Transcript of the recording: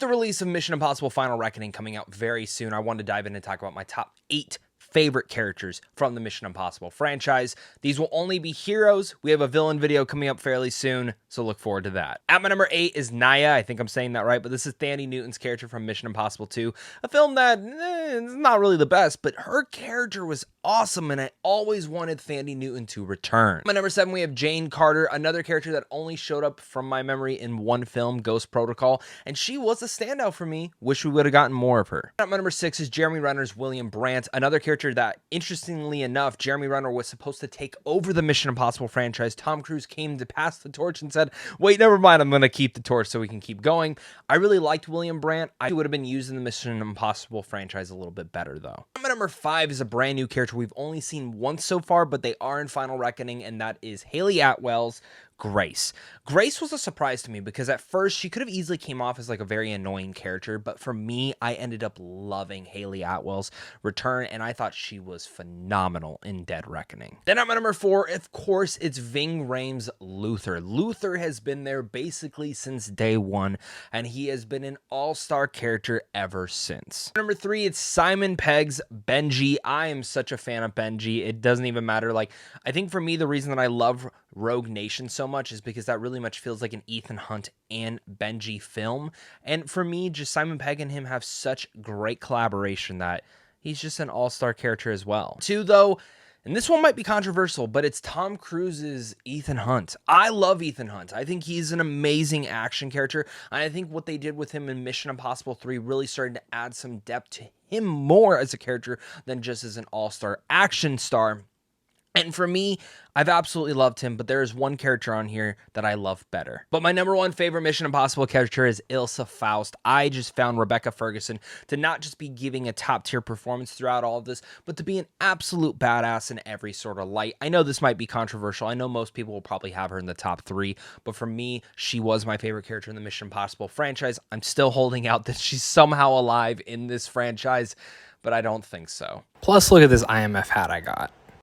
The release of Mission Impossible Final Reckoning coming out very soon, I wanted to dive in and talk about my top 8 favorite characters from the Mission Impossible franchise. These will only be heroes. We have a villain video coming up fairly soon, so look forward to that. At my number 8 is Naya. I think I'm saying that right, but this is Thandie Newton's character from Mission Impossible 2, a film that is not really the best, but her character was awesome, and I always wanted Thandie Newton to return. At my number 7, we have Jane Carter, another character that only showed up from my memory in one film, Ghost Protocol, and she was a standout for me. Wish we would have gotten more of her. At my number 6 is Jeremy Renner's William Brandt, another character that, interestingly enough, Jeremy Renner was supposed to take over the Mission Impossible franchise. Tom Cruise came to pass the torch and said, wait, never mind, I'm going to keep the torch so we can keep going. I really liked William Brandt. I would have been used in the Mission Impossible franchise a little bit better, though. My number 5 is a brand new character we've only seen once so far, but they are in Final Reckoning, and that is Haley Atwell's Grace. Grace was a surprise to me because at first she could have easily came off as like a very annoying character, but for me, I ended up loving Haley Atwell's return, and I thought she was phenomenal in Dead Reckoning. Then at my number 4, of course, it's Ving Rhames' Luther. Luther has been there basically since day one, and he has been an all-star character ever since. Number 3, it's Simon Pegg's Benji. I am such a fan of Benji. It doesn't even matter. Like, I think for me, the reason that I love Rogue Nation so much is because that really much feels like an Ethan Hunt and Benji film. And for me, just Simon Pegg and him have such great collaboration that he's just an all-star character as well. 2, though, and this one might be controversial, but it's Tom Cruise's Ethan Hunt. I love Ethan Hunt. I think he's an amazing action character. And I think what they did with him in Mission Impossible 3 really started to add some depth to him more as a character than just as an all-star action star. And for me, I've absolutely loved him, but there is one character on here that I love better. But my number 1 favorite Mission Impossible character is Ilsa Faust. I just found Rebecca Ferguson to not just be giving a top-tier performance throughout all of this, but to be an absolute badass in every sort of light. I know this might be controversial. I know most people will probably have her in the top 3, but for me, she was my favorite character in the Mission Impossible franchise. I'm still holding out that she's somehow alive in this franchise, but I don't think so. Plus, look at this IMF hat I got.